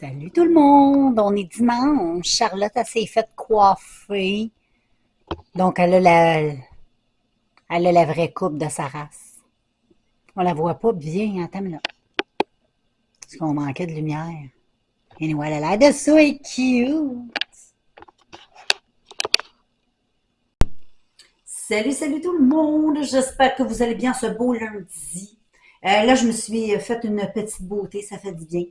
Salut tout le monde, on est dimanche. Charlotte, elle s'est faite coiffer. Donc, elle a la vraie coupe de sa race. On la voit pas bien, attends là. Parce qu'on manquait de lumière. Anyway, elle a l'air de ça, elle est cute. Salut tout le monde. J'espère que vous allez bien ce beau lundi. Là, je me suis fait une petite beauté, ça fait du bien.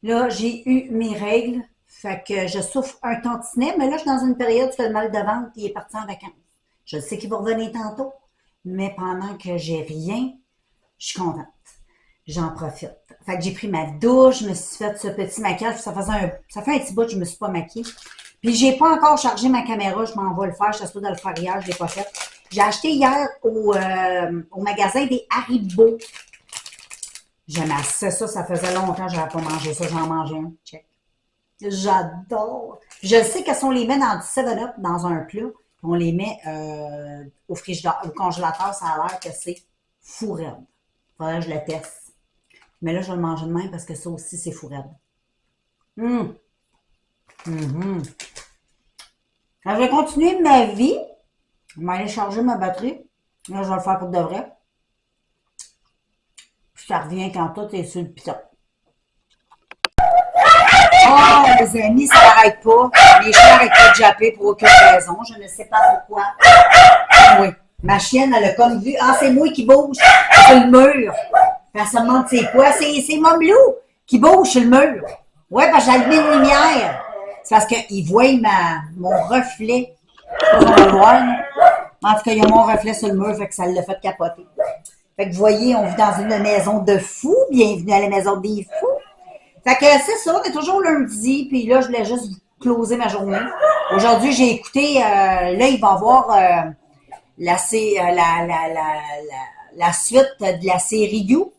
Là, j'ai eu mes règles, fait que je souffre un tantinet, mais là, je suis dans une période où le mal de ventre, il est parti en vacances. Je sais qu'il va revenir tantôt, mais pendant que j'ai rien, je suis contente. J'en profite. Fait que j'ai pris ma douche, je me suis fait ce petit maquillage, ça fait un petit bout que je me suis pas maquillée. Puis j'ai pas encore chargé ma caméra, je m'en vais le faire, je suis de le faire hier, je l'ai pas fait. J'ai acheté hier au magasin des Haribo. J'aimais assez ça, ça faisait longtemps que j'avais pas mangé ça, j'en mangeais un. Check. J'adore. Je sais qu'elles sont les met dans du 7-Up, dans un plat, puis on les met au frigidaire, au congélateur, ça a l'air que c'est fou raide. Faudrait que je le teste. Mais là, je vais le manger de même parce que ça aussi, c'est fou raide. Hum. Mhm. Quand je vais continuer ma vie, je vais aller charger ma batterie. Là, je vais le faire pour de vrai. Puis ça revient quand tout est sur le piton. Oh, les amis, ça n'arrête pas. Les chiens n'arrêtent pas de japper pour aucune raison. Je ne sais pas pourquoi. Oui. Ma chienne, elle a comme vu. Ah, c'est moi qui bouge sur le mur. Elle se demande c'est quoi. C'est Momlou qui bouge sur le mur. Oui, parce que j'ai allumé une lumière. C'est parce qu'il voit mon reflet. Je sais pas si on va le voir. En tout cas, il y a mon reflet sur le mur, fait que ça l'a fait capoter. Fait que vous voyez, on vit dans une maison de fous. Bienvenue à la maison des fous. Fait que c'est ça, on est toujours lundi, puis là, je voulais juste closer ma journée. Aujourd'hui, j'ai écouté, là, il va y avoir la suite de la série You.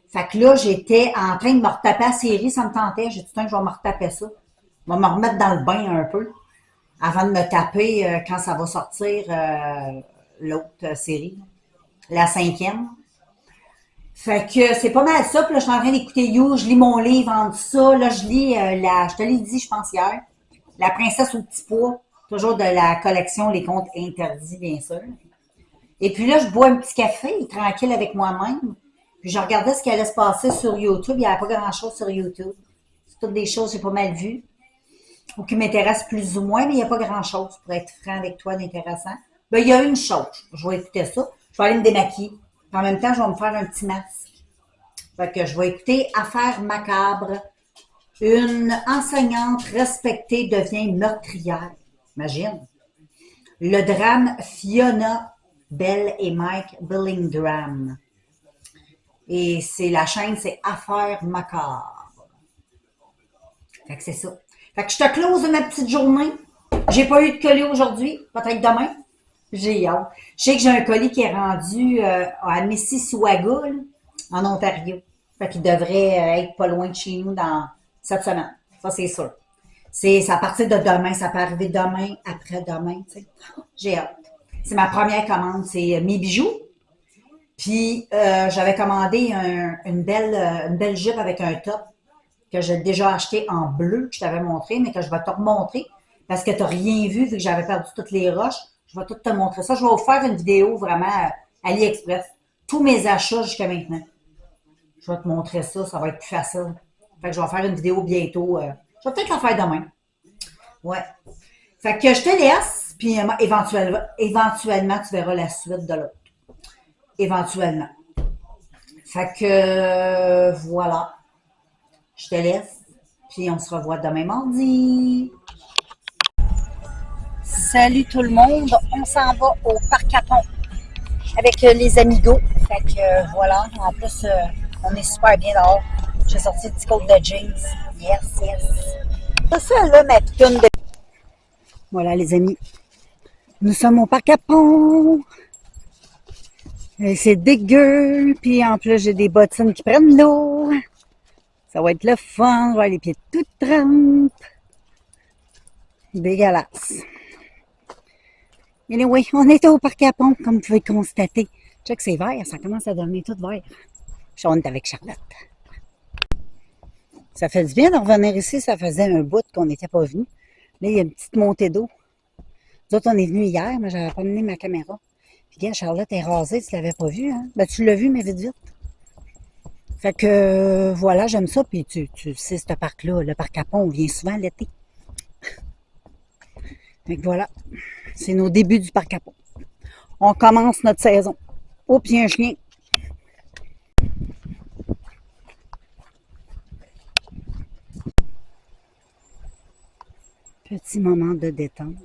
Fait que là, j'étais en train de me retaper la série, ça me tentait. J'ai dit, tiens, je vais me retaper ça. Je vais me remettre dans le bain un peu, avant de me taper quand ça va sortir l'autre série, la 5e. Fait que c'est pas mal ça. Puis là, je suis en train d'écouter You, je lis mon livre en dessous. Là, je lis je te l'ai dit, je pense, hier, La princesse au petit pois, toujours de la collection Les Contes interdits, bien sûr. Et puis là, je bois un petit café, tranquille avec moi-même. Puis je regardais ce qui allait se passer sur YouTube. Il n'y avait pas grand-chose sur YouTube. C'est toutes des choses que j'ai pas mal vues, ou qui m'intéressent plus ou moins, mais il n'y a pas grand-chose, pour être franc avec toi, d'intéressant. Ben, il y a une chose. Je vais écouter ça. Je vais aller me démaquiller. En même temps, je vais me faire un petit masque. Fait que je vais écouter Affaires macabres. Une enseignante respectée devient meurtrière. Imagine. Le drame Fiona Bell et Mike Billingham. Et la chaîne, c'est Affaires macabres. Fait que c'est ça. Fait que je te close ma petite journée. J'ai pas eu de colis aujourd'hui. Peut-être demain. J'ai hâte. Je sais que j'ai un colis qui est rendu à Mississauga, en Ontario. Fait qu'il devrait être pas loin de chez nous dans cette semaine. Ça, c'est sûr. C'est à partir de demain. Ça peut arriver demain, après-demain. Tu sais. J'ai hâte. C'est ma première commande. C'est mes bijoux. Puis, j'avais commandé une belle jupe avec un top que j'ai déjà acheté en bleu, que je t'avais montré, mais que je vais te remontrer parce que tu n'as rien vu vu que j'avais perdu toutes les roches. Je vais tout te montrer ça. Je vais vous faire une vidéo vraiment AliExpress. Tous mes achats jusqu'à maintenant. Je vais te montrer ça. Ça va être plus facile. Fait que je vais faire une vidéo bientôt. Je vais peut-être la faire demain. Ouais. Fait que je te laisse. Puis éventuellement, tu verras la suite de l'autre. Éventuellement. Fait que voilà. Je te laisse. Puis on se revoit demain mardi. Salut tout le monde, on s'en va au parc à Pont avec les amigos. Fait que voilà, en plus on est super bien dehors. J'ai sorti 10 côtes de jeans. Yes, yes. Ça là, ma pitoune de... Voilà les amis, nous sommes au parc à Pont. C'est dégueu, puis en plus j'ai des bottines qui prennent l'eau. Ça va être le fun, voir les pieds tout trempes. Dégueulasse. Anyway, on était au parc à Pont, comme vous pouvez constater. Check, c'est vert, ça commence à devenir tout vert. On est avec Charlotte. Ça fait du bien de revenir ici. Ça faisait un bout qu'on n'était pas venu. Là, il y a une petite montée d'eau. Nous autres, on est venus hier, mais j'avais pas amené ma caméra. Puis, regarde, Charlotte est rasée, tu l'avais pas vu, hein? Ben, tu l'as vu, mais vite, vite. Fait que, voilà, j'aime ça. Puis, tu sais, ce parc-là, le parc à Pont, on vient souvent l'été. Fait que voilà, c'est nos débuts du parc à Pont. On commence notre saison. Oh, puis un chien. Petit moment de détente.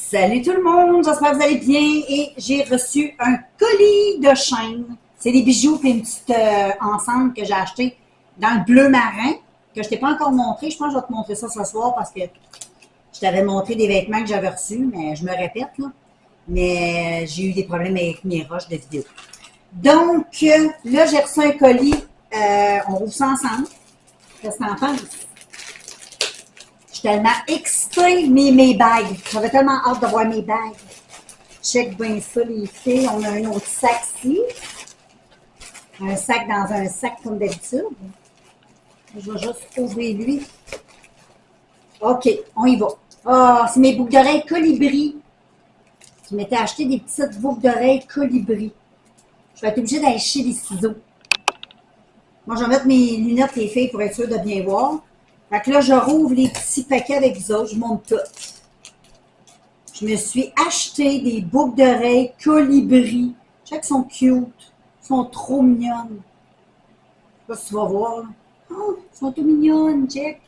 Salut tout le monde, j'espère que vous allez bien et j'ai reçu un colis de chaîne. C'est des bijoux et une petite ensemble que j'ai acheté dans le bleu marin que je t'ai pas encore montré. Je pense que je vais te montrer ça ce soir parce que je t'avais montré des vêtements que j'avais reçus, mais je me répète là. Mais j'ai eu des problèmes avec mes roches de vidéo. Donc là, j'ai reçu un colis. On rouvre ça ensemble. Qu'est-ce que t'en penses? Je suis tellement excitée, mes bagues. J'avais tellement hâte de voir mes bagues. Check bien ça, les filles. On a un autre sac ici. Un sac dans un sac comme d'habitude. Je vais juste ouvrir lui. OK, on y va. Ah, c'est mes boucles d'oreilles colibri. Je m'étais acheté des petites boucles d'oreilles colibri. Je vais être obligée d'aller chez les ciseaux. Moi, je vais mettre mes lunettes, les filles, pour être sûre de bien voir. Fait que là, je rouvre les petits paquets avec vous autres. Je monte tout. Je me suis acheté des boucles d'oreilles colibri. Je sais qu'elles sont cute. Elles sont trop mignonnes. Je sais pas si tu vas voir. Là. Oh, elles sont trop mignonnes, check.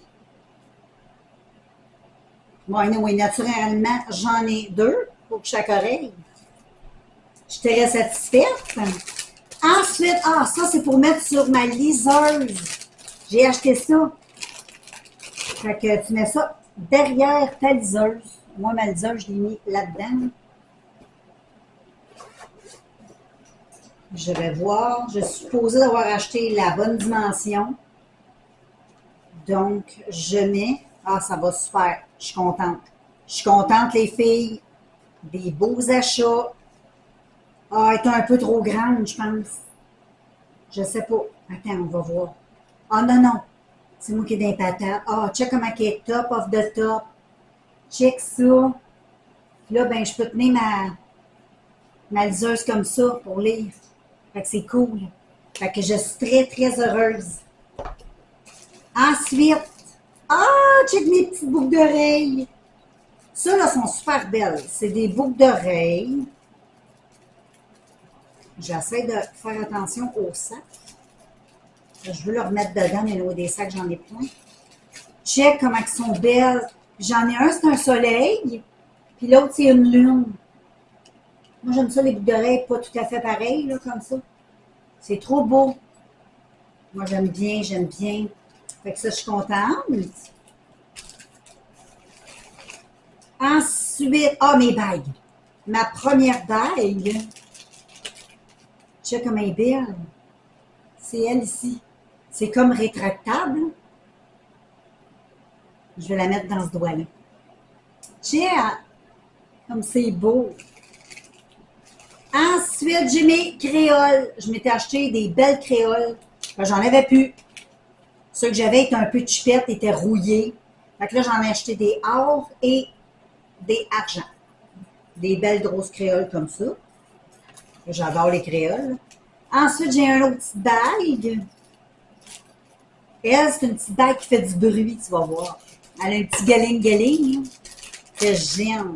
Bon, anyway, naturellement, j'en ai 2 pour chaque oreille. Je suis très satisfaite. Ensuite, ça, c'est pour mettre sur ma liseuse. J'ai acheté ça. Fait que tu mets ça derrière ta liseuse. Moi, ma liseuse, je l'ai mis là-dedans. Je vais voir. Je suis supposée d'avoir acheté la bonne dimension. Donc, je mets... Ah, ça va super. Je suis contente. Je suis contente, les filles. Des beaux achats. Ah, elle est un peu trop grande, je pense. Je sais pas. Attends, on va voir. Ah, non, non. C'est moi qui ai des patates. Ah, check comment elle est top of the top. Check ça. Puis là, ben, je peux tenir ma liseuse comme ça pour lire. Fait que c'est cool. Fait que je suis très, très heureuse. Ensuite, check mes petites boucles d'oreilles. Ça, là, sont super belles. C'est des boucles d'oreilles. J'essaie de faire attention au sac. Je veux le remettre dedans, mais là, des sacs, j'en ai plein. Check comment ils sont belles. J'en ai un, c'est un soleil. Puis l'autre, c'est une lune. Moi, j'aime ça, les boucles d'oreilles, pas tout à fait pareilles, là, comme ça. C'est trop beau. Moi, j'aime bien, j'aime bien. Fait que ça, je suis contente. Ensuite, mes bagues. Ma première bague. Check comme elle est belle. C'est elle ici. C'est comme rétractable. Je vais la mettre dans ce doigt-là. Check! Comme c'est beau. Ensuite, j'ai mes créoles. Je m'étais acheté des belles créoles. J'en avais plus. Ceux que j'avais étaient un peu chipettes, étaient rouillés. Fait que là, j'en ai acheté des or et des argent. Des belles grosses créoles comme ça. J'adore les créoles. Ensuite, j'ai un autre petite bague. Elle, c'est une petite bague qui fait du bruit, tu vas voir. Elle a un petit galing-galing que j'aime.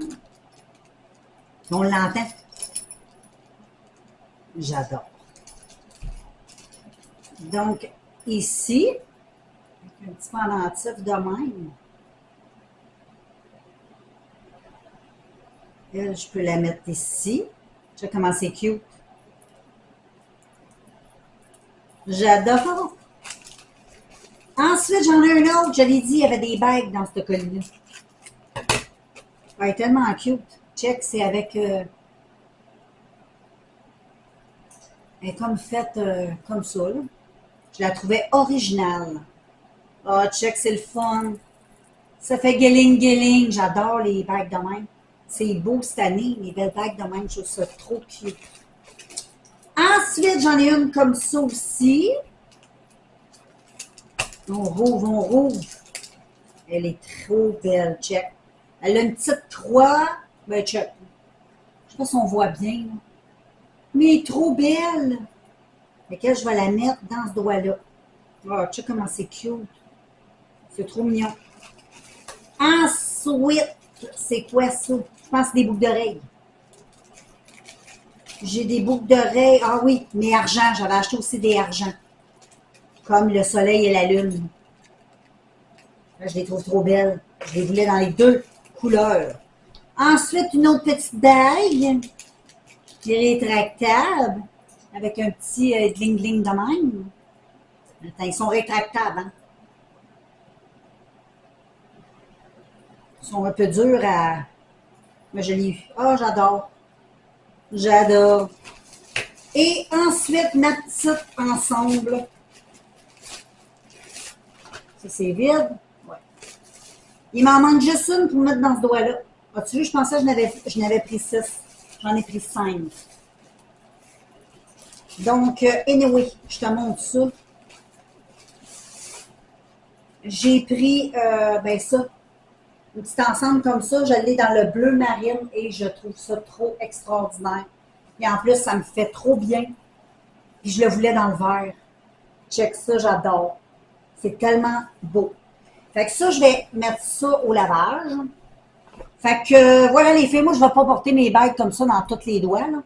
On l'entend. J'adore. Donc, ici, un petit pendentif de même. Elle, je peux la mettre ici. Tu vois comment c'est cute. J'adore. Ensuite, j'en ai un autre. Je l'ai dit, il y avait des bagues dans ce colis-là. Elle est tellement cute. Check, c'est avec... elle est comme faite comme ça, là. Je la trouvais originale. Ah, check, c'est le fun. Ça fait guéling. J'adore les bagues de même. C'est beau cette année, les belles bagues de même. Je trouve ça trop cute. Ensuite, j'en ai une comme ça aussi. On rouvre. Elle est trop belle, check. Elle a une petite croix. Ben, check. Je sais pas si on voit bien, là. Mais elle est trop belle. Laquelle je vais la mettre dans ce doigt-là. Oh, check comment c'est cute. C'est trop mignon. Ensuite, c'est quoi ça? Je pense que c'est des boucles d'oreilles. J'ai des boucles d'oreilles. Ah oui, mais argent. J'avais acheté aussi des argents. Comme le soleil et la lune. Là, je les trouve trop belles. Je les voulais dans les deux couleurs. Ensuite, une autre petite bague. Rétractable. Avec un petit gling-gling de même. Attends, ils sont rétractables, hein? Ils sont un peu durs à... Mais je l'ai eu. Ah, j'adore. J'adore. Et ensuite, ma petite ensemble. Ça, c'est vide. Ouais. Il m'en manque juste une pour mettre dans ce doigt-là. As-tu vu, je pensais que je n'avais pris 6. J'en ai pris 5. Donc, anyway, je te montre ça. J'ai pris, ben ça, une petite ensemble comme ça. Je l'ai dans le bleu marine et je trouve ça trop extraordinaire. Et en plus, ça me fait trop bien. Puis je le voulais dans le vert. Check ça, j'adore. C'est tellement beau. Fait que ça, je vais mettre ça au lavage. Fait que voilà les filles, moi je ne vais pas porter mes bagues comme ça dans tous les doigts, là.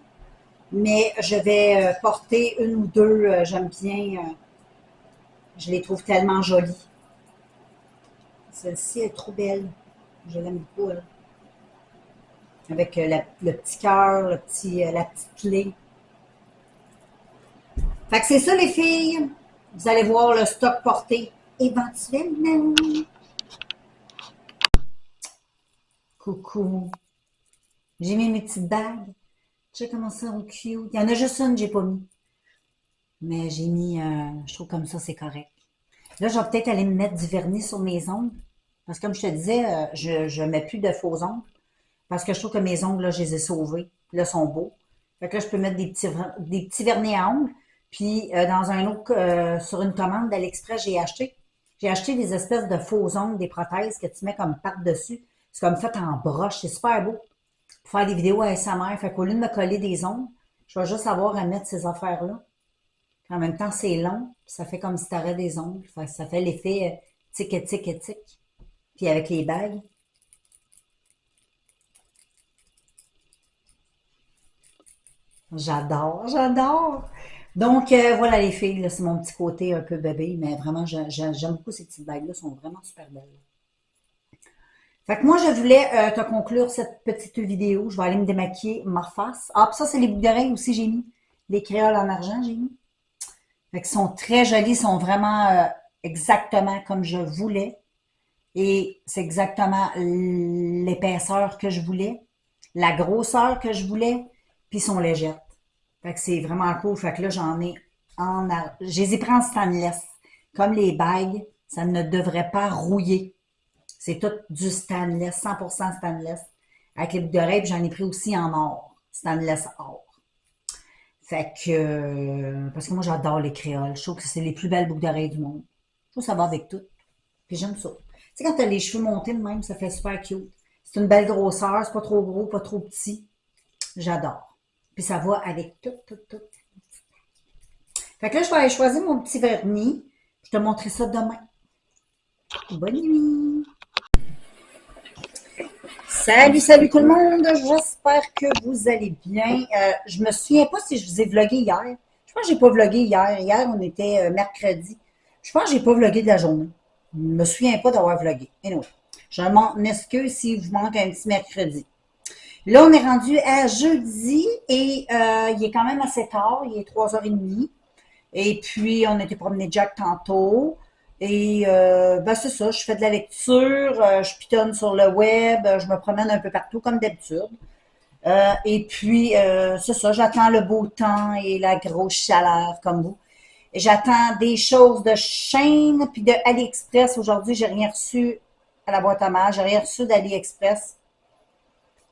Mais je vais porter une ou deux, j'aime bien. Je les trouve tellement jolies. Celle-ci est trop belle. Je l'aime beaucoup, elle. Avec le petit cœur, la petite clé. Fait que c'est ça les filles. Vous allez voir le stock porté éventuellement. Coucou. J'ai mis mes petites bagues. Tu sais comment ça, cute. Il y en a juste une que j'ai pas mis. Mais j'ai mis, je trouve comme ça, c'est correct. Là, je vais peut-être aller me mettre du vernis sur mes ongles. Parce que comme je te disais, je ne mets plus de faux ongles. Parce que je trouve que mes ongles, là, je les ai sauvés. Là, sont beaux. Fait que là, je peux mettre des petits vernis à ongles. Puis, dans un autre, sur une commande d'AliExpress, j'ai acheté des espèces de faux ongles, des prothèses que tu mets comme par-dessus. C'est comme fait en broche. C'est super beau. Pour faire des vidéos à ASMR. Fait qu'au lieu de me coller des ongles, je vais juste avoir à mettre ces affaires-là. En même temps, c'est long. Ça fait comme si tu aurais des ongles. Fait que ça fait l'effet tic et tic et tic. Puis avec les bagues. J'adore. Donc, voilà les filles, là, c'est mon petit côté un peu bébé, mais vraiment, j'aime beaucoup ces petites bagues-là, elles sont vraiment super belles. Fait que moi, je voulais te conclure cette petite vidéo. Je vais aller me démaquiller ma face. Ah, puis ça, c'est les boucles d'oreilles aussi, j'ai mis. Les créoles en argent, j'ai mis. Fait qu'ils sont très jolis, ils sont vraiment exactement comme je voulais. Et c'est exactement l'épaisseur que je voulais, la grosseur que je voulais, puis ils sont légères. Fait que c'est vraiment cool. Fait que là, j'en ai je les ai pris en stainless. Comme les bagues, ça ne devrait pas rouiller. C'est tout du stainless, 100% stainless. Avec les boucles d'oreilles, puis j'en ai pris aussi en or. Stainless or. Fait que, parce que moi, j'adore les créoles. Je trouve que c'est les plus belles boucles d'oreilles du monde. Je trouve que ça va avec tout. Puis j'aime ça. Tu sais, quand t'as les cheveux montés de même, ça fait super cute. C'est une belle grosseur, c'est pas trop gros, pas trop petit. J'adore. Puis ça va avec tout. Fait que là, je vais aller choisir mon petit vernis. Je te montrerai ça demain. Bonne nuit! Salut tout le monde! J'espère que vous allez bien. Je me souviens pas si je vous ai vlogué hier. Je pense que j'ai pas vlogué hier. Hier, on était mercredi. Je pense que j'ai pas vlogué de la journée. Je me souviens pas d'avoir vlogué. Anyway, je m'en excuse si vous manque un petit mercredi. Là, on est rendu à jeudi et il est quand même assez tard. Il est 3h30. Et puis, on a été promener Jack tantôt. Et ben c'est ça, je fais de la lecture, je pitonne sur le web, je me promène un peu partout comme d'habitude. Et puis, c'est ça, j'attends le beau temps et la grosse chaleur comme vous. Et j'attends des choses de Shein puis de AliExpress. Aujourd'hui, j'ai rien reçu à la boîte à mal, j'ai rien reçu d'AliExpress.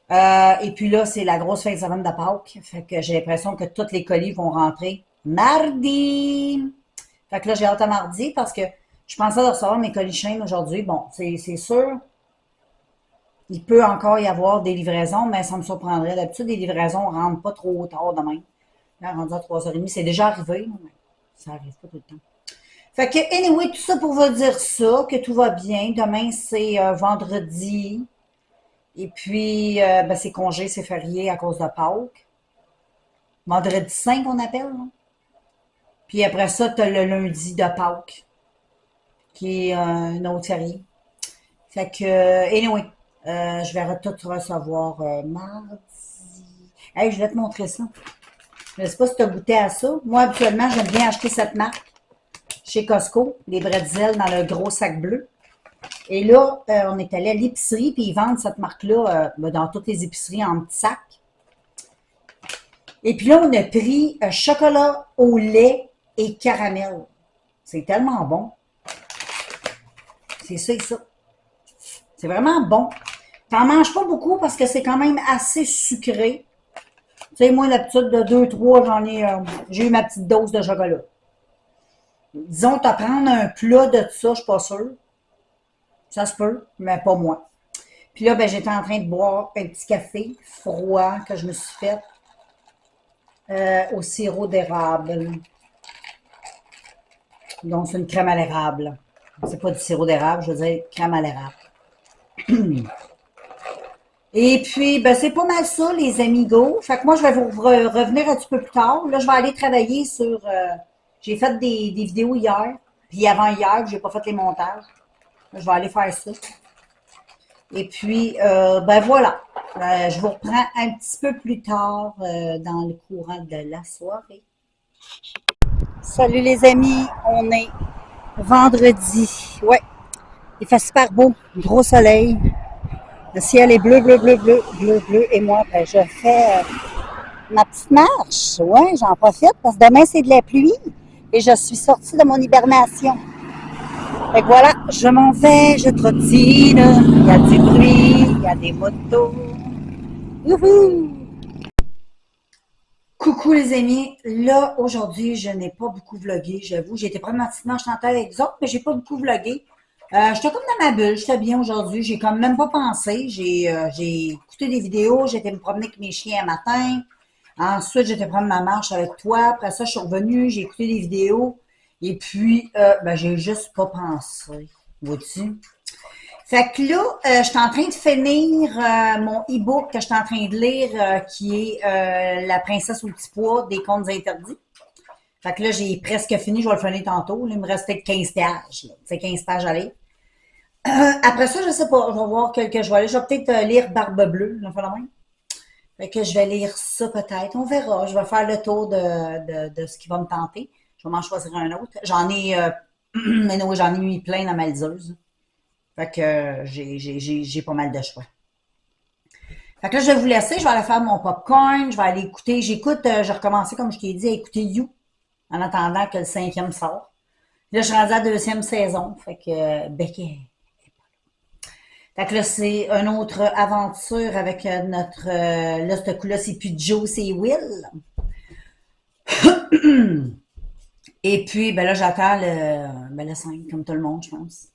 Et puis là, c'est la grosse fin de semaine de Pâques. Fait que j'ai l'impression que tous les colis vont rentrer mardi. Fait que là, j'ai hâte à mardi parce que je pensais de recevoir mes colis Shein aujourd'hui. Bon, c'est sûr, il peut encore y avoir des livraisons, mais ça me surprendrait. D'habitude, les livraisons ne rentrent pas trop tard demain. Là, rendu à 3h30, c'est déjà arrivé, mais ça arrive pas tout le temps. Fait que, anyway, tout ça pour vous dire ça, que tout va bien. Demain, c'est vendredi. Et puis, ben, c'est congé, c'est férié à cause de Pâques. Vendredi 5, on appelle, là. Puis après ça, tu as le lundi de Pâques, qui est une autre férié. Fait que, anyway, je vais tout recevoir mardi. Hey, je vais te montrer ça. Je ne sais pas si tu as goûté à ça. Moi, habituellement, j'aime bien acheter cette marque chez Costco, les bretzels dans le gros sac bleu. Et là, on est allé à l'épicerie, puis ils vendent cette marque-là dans toutes les épiceries en petits sacs. Et puis là, on a pris chocolat au lait et caramel. C'est tellement bon. C'est ça et ça. C'est vraiment bon. T'en manges pas beaucoup parce que c'est quand même assez sucré. Tu sais, moi, l'habitude de 2, 3, j'ai eu ma petite dose de chocolat. Disons, t'as prendre un plat de ça, je suis pas sûre. Ça se peut, mais pas moi. Puis là, ben, j'étais en train de boire un petit café froid que je me suis fait au sirop d'érable. Donc, c'est une crème à l'érable. C'est pas du sirop d'érable, je veux dire crème à l'érable. Et puis, ben, c'est pas mal ça, les amigos. Fait que moi, je vais vous revenir un petit peu plus tard. Là, je vais aller travailler sur... j'ai fait des vidéos hier, puis avant-hier, j'ai pas fait les montages. Là, je vais aller faire ça. Et puis, ben voilà. Je vous reprends un petit peu plus tard dans le courant de la soirée. Salut les amis, on est vendredi. Ouais, il fait super beau, gros soleil. Le ciel est bleu, bleu, bleu, bleu, bleu, bleu. Et moi, ben, je fais ma petite marche. Ouais, j'en profite parce que demain, c'est de la pluie. Et je suis sortie de mon hibernation. Fait que voilà, je m'en vais, je trottine. Il y a du bruit, il y a des motos. Youhou! Coucou les amis, là aujourd'hui je n'ai pas beaucoup vlogué, j'avoue, j'ai été prendre ma petite marche en tête avec les autres, mais j'ai pas beaucoup vlogué. J'étais comme dans ma bulle, j'étais bien aujourd'hui, j'ai quand même pas pensé, j'ai écouté des vidéos, j'ai été me promener avec mes chiens un matin, ensuite j'étais prendre ma marche avec toi, après ça je suis revenue, j'ai écouté des vidéos, et puis ben, j'ai juste pas pensé, vois-tu? Fait que là, je suis en train de finir mon e-book que je suis en train de lire, qui est La princesse au petit pois des contes interdits. Fait que là, j'ai presque fini, je vais le finir tantôt. Là, il me reste peut-être 15 pages. C'est 15 pages à lire. Après ça, je sais pas, je vais voir quelques je vais aller. Je vais peut-être lire Barbe Bleue, là, la même. Fait que je vais lire ça peut-être. On verra. Je vais faire le tour de ce qui va me tenter. Je vais m'en choisir un autre. J'en ai, mais non, j'en ai mis plein dans ma liseuse. Fait que j'ai pas mal de choix. Fait que là, je vais vous laisser, je vais aller faire mon popcorn, je vais aller écouter. J'écoute, j'ai recommencé, comme je t'ai dit, à écouter You en attendant que le 5e sorte. Là, je suis rendue à la 2e saison. Fait que Becky. Fait que là, c'est une autre aventure avec notre. Là, ce coup-là, c'est plus Joe, c'est Will. Et puis, ben là, j'attends le 5, comme tout le monde, je pense.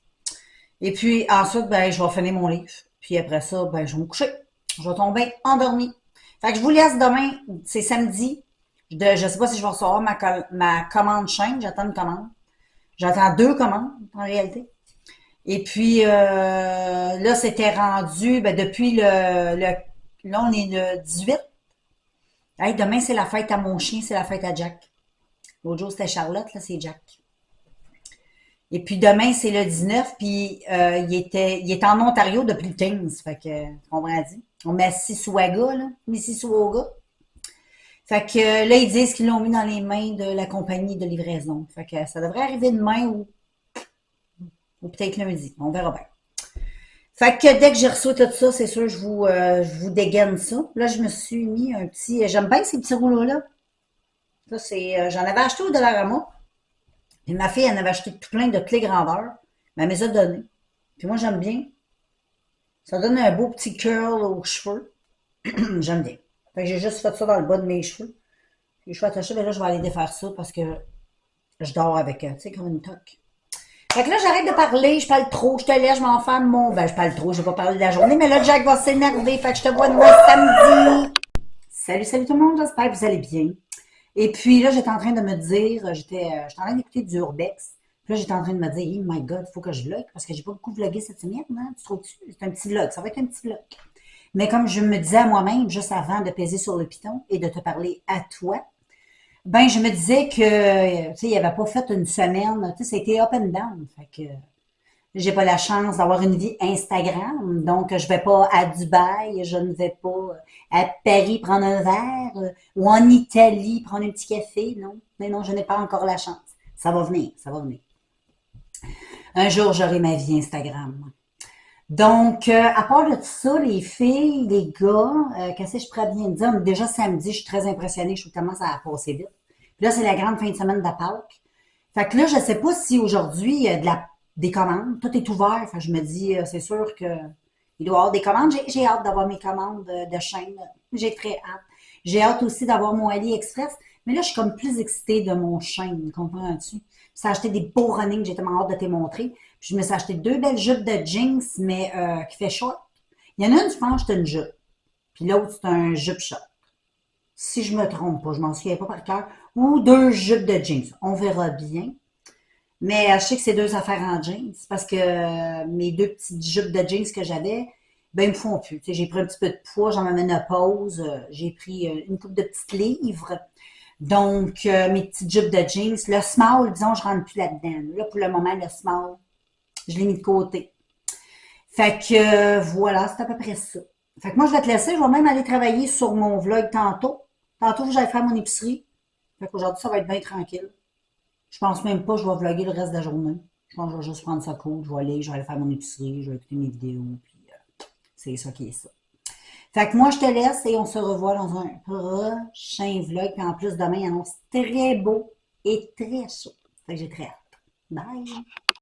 Et puis, ensuite, ben, je vais finir mon livre. Puis après ça, ben, je vais me coucher. Je vais tomber endormie. Fait que je vous laisse demain, c'est samedi. Je sais pas si je vais recevoir ma commande chaîne. J'attends une commande. J'attends 2 commandes, en réalité. Et puis, là, c'était rendu, ben, depuis là, on est le 18. Hey, demain, c'est la fête à mon chien, c'est la fête à Jack. L'autre jour, c'était Charlotte, là, c'est Jack. Et puis demain, c'est le 19, puis il était en Ontario depuis le 15. Fait que, tu comprends dit? On met Mississauga, là. Mississauga. Fait que là, ils disent qu'ils l'ont mis dans les mains de la compagnie de livraison. Fait que ça devrait arriver demain ou Ou peut-être lundi. On verra bien. Fait que dès que j'ai reçu tout ça, c'est sûr, je vous dégaine ça. Là, je me suis mis un petit. J'aime bien ces petits rouleaux-là. Ça, c'est. J'en avais acheté au Dollarama. Puis ma fille, elle en avait acheté tout plein de clés grandeur. Mais elle me les a donné. Puis moi, j'aime bien. Ça donne un beau petit curl aux cheveux. J'aime bien. Fait que j'ai juste fait ça dans le bas de mes cheveux. Les cheveux attachés, mais là, je vais aller défaire ça parce que je dors avec, tu sais, comme une toque. Fait que là, j'arrête de parler, je parle trop, je te laisse, je m'enferme mon. Ben, je parle trop, je vais pas parler de la journée, mais là, Jack va s'énerver, fait que je te vois demain samedi. Salut, salut tout le monde, j'espère que vous allez bien. Et puis là, j'étais en train de me dire, j'étais en train d'écouter du Urbex. Puis là, j'étais en train de me dire, oh my God, il faut que je vlog, parce que j'ai pas beaucoup vlogué cette semaine, hein? Tu trouves-tu? C'est un petit vlog, ça va être un petit vlog. Mais comme je me disais à moi-même, juste avant de peser sur le piton et de te parler à toi, ben, je me disais que, tu sais, il avait pas fait une semaine, tu sais, c'était up and down. Fait que j'ai pas la chance d'avoir une vie Instagram, donc je vais pas à Dubaï, je ne vais pas à Paris prendre un verre ou en Italie prendre un petit café, non. Mais non, je n'ai pas encore la chance. Ça va venir, ça va venir. Un jour, j'aurai ma vie Instagram. Donc, à part de ça, les filles, les gars, qu'est-ce que je pourrais bien dire? Déjà samedi, je suis très impressionnée, je trouve comment ça a passé vite. Puis là, c'est la grande fin de semaine de Pâques. Fait que là, je sais pas si aujourd'hui, il y a des commandes. Tout est ouvert. Fait que je me dis, c'est sûr que il doit y avoir des commandes. J'ai hâte d'avoir mes commandes de chaîne. J'ai très hâte. J'ai hâte aussi d'avoir mon AliExpress. Mais là, je suis comme plus excitée de mon chaîne, comprends-tu? Ça a acheté des beaux running, j'ai tellement hâte de te montrer. Puis je me suis acheté deux belles jupes de jeans, mais qui fait short. Il y en a une, je pense, c'est une jupe. Puis l'autre, c'est un jupe short. Si je me trompe pas, je m'en souviens pas par cœur. Ou deux jupes de jeans. On verra bien. Mais je sais que c'est deux affaires en jeans parce que mes deux petites jupes de jeans que j'avais, ben, ils me font plus. Tu sais, j'ai pris un petit peu de poids, j'en amène une pause, j'ai pris une coupe de petites livres. Donc, mes petites jupes de jeans, le small, disons, je rentre plus là-dedans. Là, pour le moment, le small, je l'ai mis de côté. Fait que voilà, c'est à peu près ça. Fait que moi, je vais te laisser, je vais même aller travailler sur mon vlog tantôt. Tantôt, j'allais faire mon épicerie. Fait qu'aujourd'hui, ça va être bien tranquille. Je pense même pas que je vais vlogger le reste de la journée. Je pense que je vais juste prendre ça cool. Je vais aller faire mon épicerie, je vais écouter mes vidéos, puis c'est ça qui est ça. Fait que moi, je te laisse et on se revoit dans un prochain vlog. Puis en plus, demain, il annonce très beau et très chaud. Fait que j'ai très hâte. Bye!